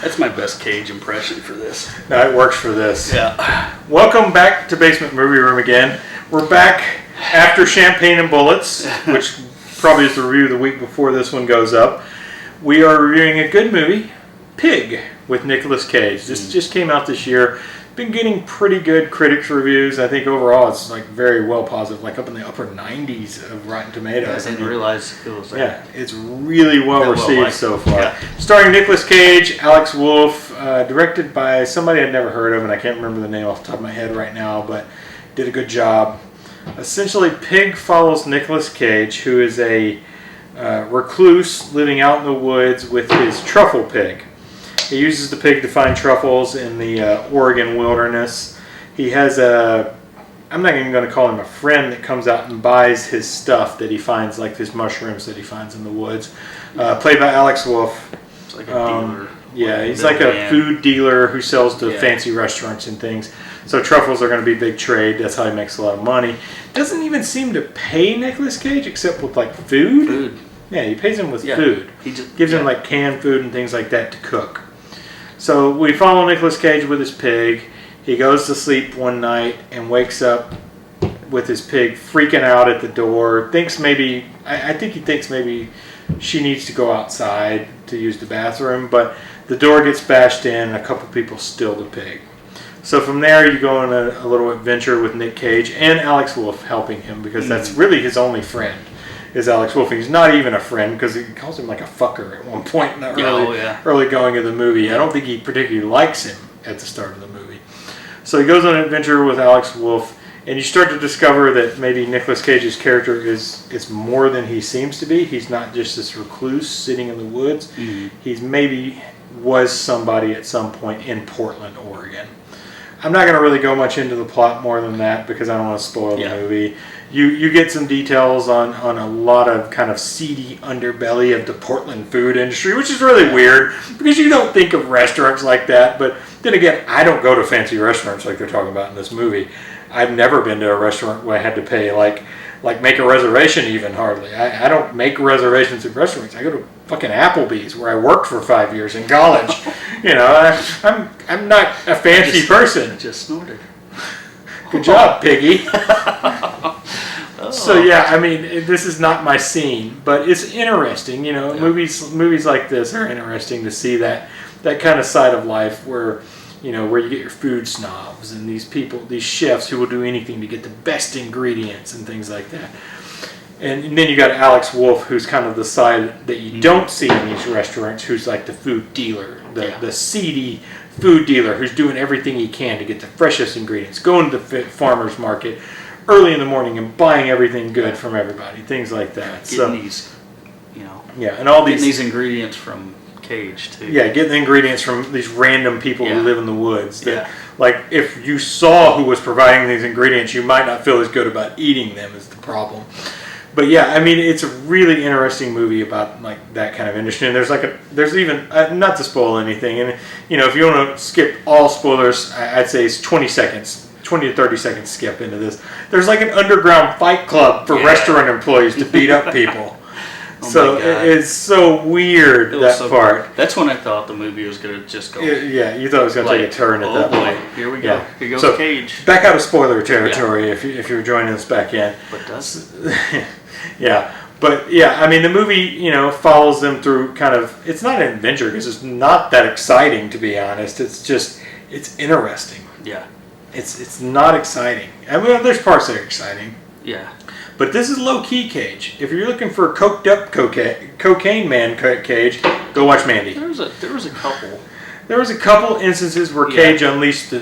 That's my best Cage impression for this. No, it works for this. Yeah. Welcome back to Basement Movie Room again. We're back after Champagne and Bullets, which probably is the review the week before this one goes up. We are reviewing a good movie, Pig, with Nicolas Cage. This just came out this year. Been getting pretty good critics reviews. I think overall it's like very well positive, like up in the upper 90s of Rotten Tomatoes. I didn't realize it was like... Yeah, it's really well received so far. Yeah. Starring Nicolas Cage, Alex Wolff, directed by somebody I'd never heard of, and I can't remember the name off the top of my head right now, but did a good job. Essentially, Pig follows Nicolas Cage, who is a recluse living out in the woods with his truffle pig. He uses the pig to find truffles in the Oregon wilderness. He has I'm not even going to call him a friend, that comes out and buys his stuff that he finds, like his mushrooms that he finds in the woods. Played by Alex Wolff. It's like a dealer. Yeah, he's like a food dealer who sells to fancy restaurants and things. So truffles are going to be big trade. That's how he makes a lot of money. Doesn't even seem to pay Nicolas Cage except with like food. Yeah, he pays him with food. He just gives him like canned food and things like that to cook. So we follow Nicolas Cage with his pig. He goes to sleep one night and wakes up with his pig freaking out at the door. I think he thinks maybe she needs to go outside to use the bathroom, but the door gets bashed in and a couple people steal the pig. So from there you go on a little adventure with Nic Cage and Alex Wolff helping him, because that's really his only friend. Is Alex Wolff. He's not even a friend because he calls him like a fucker at one point in the early going of the movie. I don't think he particularly likes him at the start of the movie. So he goes on an adventure with Alex Wolff, and you start to discover that maybe Nicolas Cage's character is more than he seems to be. He's not just this recluse sitting in the woods. He's maybe was somebody at some point in Portland, Oregon. I'm not going to really go much into the plot more than that because I don't want to spoil the movie. You get some details on a lot of kind of seedy underbelly of the Portland food industry, which is really weird because you don't think of restaurants like that. But then again, I don't go to fancy restaurants like they're talking about in this movie. I've never been to a restaurant where I had to pay like make a reservation even, hardly. I don't make reservations at restaurants. I go to fucking Applebee's where I worked for 5 years in college. You know, I'm not a fancy person. I just snorted. Good job, piggy. So yeah, I mean, this is not my scene, but it's interesting. You know, movies like this are interesting to see that kind of side of life where, you know, where you get your food snobs and these people, these chefs who will do anything to get the best ingredients and things like that. And then you got Alex Wolff, who's kind of the side that you don't see in these restaurants, who's like the food dealer, the seedy food dealer who's doing everything he can to get the freshest ingredients, going to the farmer's market early in the morning and buying everything good from everybody, things like that. Getting these, you know, and all these ingredients from Cage too. Yeah, getting the ingredients from these random people who live in the woods. That, like, if you saw who was providing these ingredients, you might not feel as good about eating them is the problem. But yeah, I mean, it's a really interesting movie about like that kind of industry. And there's even not to spoil anything. And you know, if you want to skip all spoilers, I'd say it's 20 to 30 seconds skip into this. There's like an underground fight club for restaurant employees to beat up people. It's so weird, that part. Cool. That's when I thought the movie was going to just go. Yeah, you thought it was going to take a turn at that point. Here we go. Yeah. Here goes Cage. Back out of spoiler territory if you're joining us back in. But does But yeah, I mean, the movie, you know, follows them through kind of, it's not an adventure because it's not that exciting, to be honest. It's just, it's interesting. Yeah. It's not exciting. I mean, there's parts that are exciting. Yeah. But this is low-key Cage. If you're looking for a coked-up cocaine man Cage, go watch Mandy. There was a couple. There was a couple instances where Cage unleashed the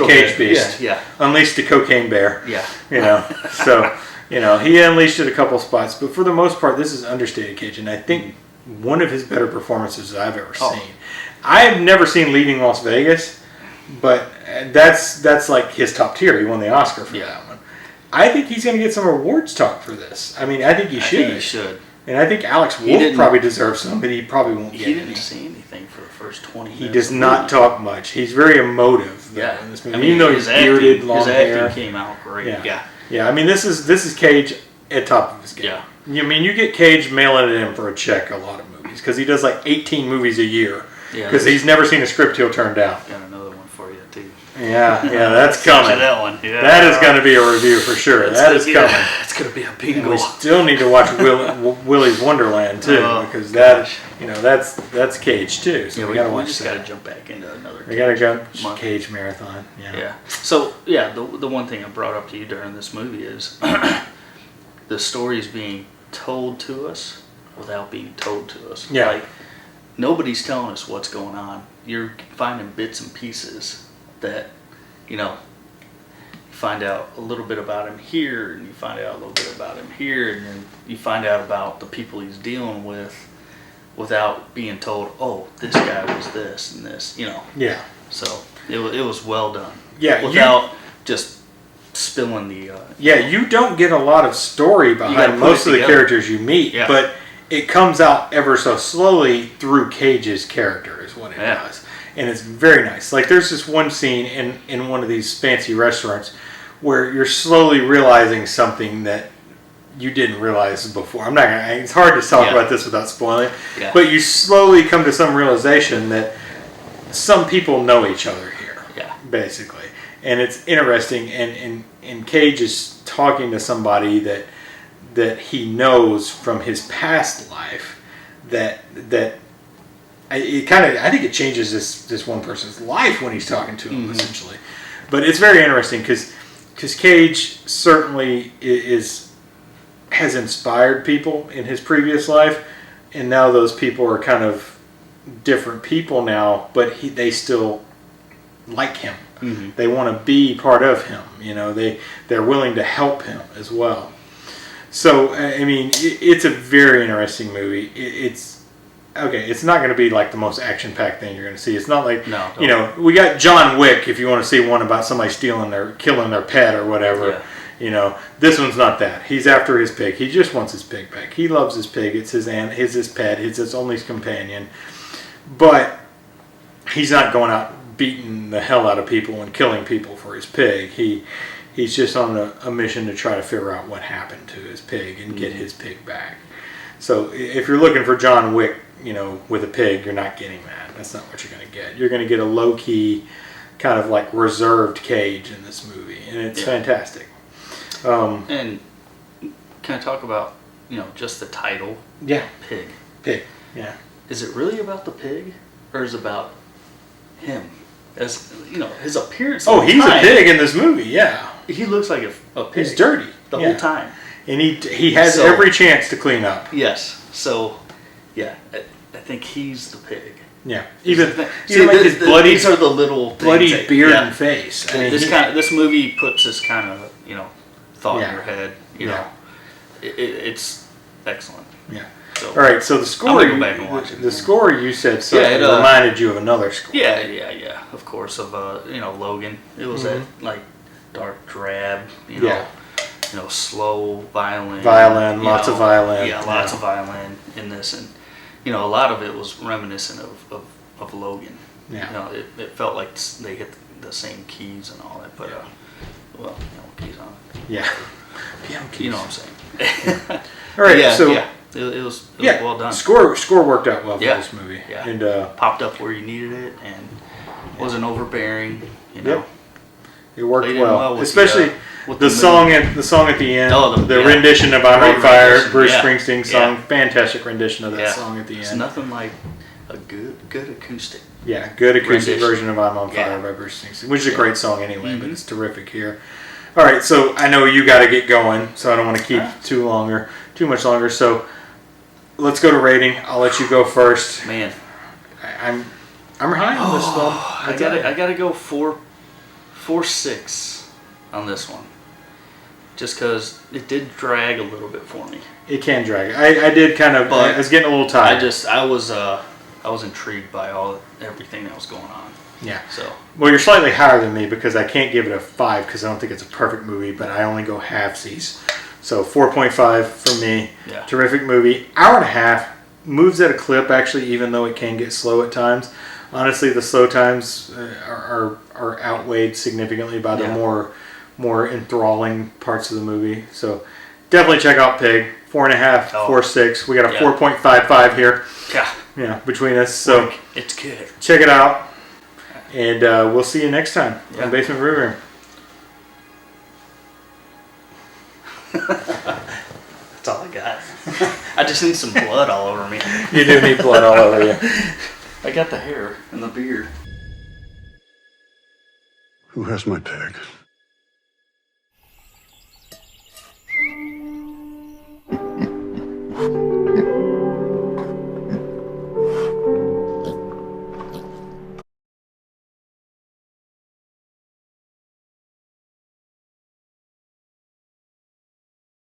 Cage Beast. Yeah. Unleashed the cocaine bear. Yeah. You know, so, you know, he unleashed it a couple spots. But for the most part, this is understated Cage. And I think one of his better performances I've ever seen. I've never seen Leaving Las Vegas, but that's like his top tier. He won the Oscar for that one. I think he's going to get some awards talk for this. I mean, I think he should. And I think Alex Wolff probably deserves some, but he probably won't get any. He didn't say anything for the first 20 minutes. He does not talk much. He's very emotive in this movie. I mean, even though he's bearded, long hair. His acting came out great. Yeah. I mean, this is Cage at top of his game. Yeah. I mean, you get Cage mailing it in for a check a lot of movies because he does like 18 movies a year. Yeah. Because he's never seen a script he'll turn down. Got another one for you too. Yeah, that's coming. That one. Yeah. That is going to be a review for sure. That is coming. It's going to be a And bingo. we still need to watch Willy's Wonderland too, because that, that's Cage too. So Yeah, we got to we watch just that. got to jump back into another. We got to go month. Cage marathon. Yeah. Yeah. So the one thing I brought up to you during this movie is the story is being told to us without being told to us. Yeah. Like nobody's telling us what's going on. You're finding bits and pieces that, you find out a little bit about him here, and you find out a little bit about him here, and then you find out about the people he's dealing with without being told, oh, this guy was this and this, Yeah. So it was well done. Yeah. Without just spilling the... You don't get a lot of story gotta behind put most it of the together. characters you meet, Yeah. but it comes out ever so slowly through Cage's character is what it does. And it's very nice. Like there's this one scene in one of these fancy restaurants where you're slowly realizing something that you didn't realize before. I'm not gonna, it's hard to talk about this without spoiling, but you slowly come to some realization that some people know each other here, basically. And it's interesting, and Cage is talking to somebody that he knows from his past life that I think it changes this one person's life when he's talking to him, essentially. But it's very interesting because Cage certainly has inspired people in his previous life, and now those people are kind of different people now, but they still like him. Mm-hmm. They want to be part of him. They're willing to help him as well. So I mean, it's a very interesting movie. It's not going to be like the most action-packed thing you're going to see. It's not like, we got John Wick if you want to see one about somebody killing their pet or whatever. Yeah. This one's not that. He's after his pig. He just wants his pig back. He loves his pig. It's his pet. It's his only companion. But he's not going out beating the hell out of people and killing people for his pig. He's just on a mission to try to figure out what happened to his pig and get his pig back. So if you're looking for John Wick, with a pig, you're not getting that. That's not what you're going to get. You're going to get a low-key, kind of like reserved Cage in this movie, and it's fantastic. And can I talk about, just the title? Yeah. Pig. Yeah. Is it really about the pig, or is it about him? As his appearance. Oh, he's a pig in this movie. Yeah. He looks like a pig. He's dirty the whole time, and he has every chance to clean up. Yes. So, I think he's the pig. Yeah. Even like his bloody. These are the little bloody beard and face. I mean, this movie puts this kind of thought in your head. It's excellent. Yeah. So, all right. So the score. I'm gonna go back and watch it. The score you said it reminded you of another score. Yeah. Of course, of Logan. It was that like dark drab. Slow violin. Lots of violin. Yeah, lots of violin in this, and a lot of it was reminiscent of Logan. Yeah. It felt like they hit the same keys and all that, but keys on it. Yeah. Piano keys. You know what I'm saying? All right. It was well done. Score worked out well for this movie. Yeah. And popped up where you needed it and wasn't overbearing. Yep. It worked well, with especially the song at the end. Oh, the rendition of "I'm on Fire," Bruce Yeah. Springsteen song. Yeah. Fantastic rendition of that song at the end. It's nothing like a good acoustic. Yeah, good acoustic rendition. Version of "I'm on Fire" by Bruce Springsteen, which is a great song anyway, but it's terrific here. All right, so I know you got to get going, so I don't want to keep too much longer. So let's go to rating. I'll let you go first. Man, I'm high on this film. I gotta go 4.6 on this one, just because it did drag a little bit for me. It can drag. I did kind of. I was getting a little tired. I was intrigued by everything that was going on. Yeah. So. Well, you're slightly higher than me because I can't give it a 5 because I don't think it's a perfect movie, but I only go halfsies. So 4.5 for me. Yeah. Terrific movie. Hour and a half. Moves at a clip, actually, even though it can get slow at times. Honestly, the slow times are outweighed significantly by the more enthralling parts of the movie. So definitely check out Pig. 4.5, 4.6. We got a 4.55 here. Yeah. between us. So it's good. Check it out. And we'll see you next time on Basement Brew Room. That's all I got. I just need some blood all over me. You do need blood all over you. I got the hair and the beard. Who has my tag?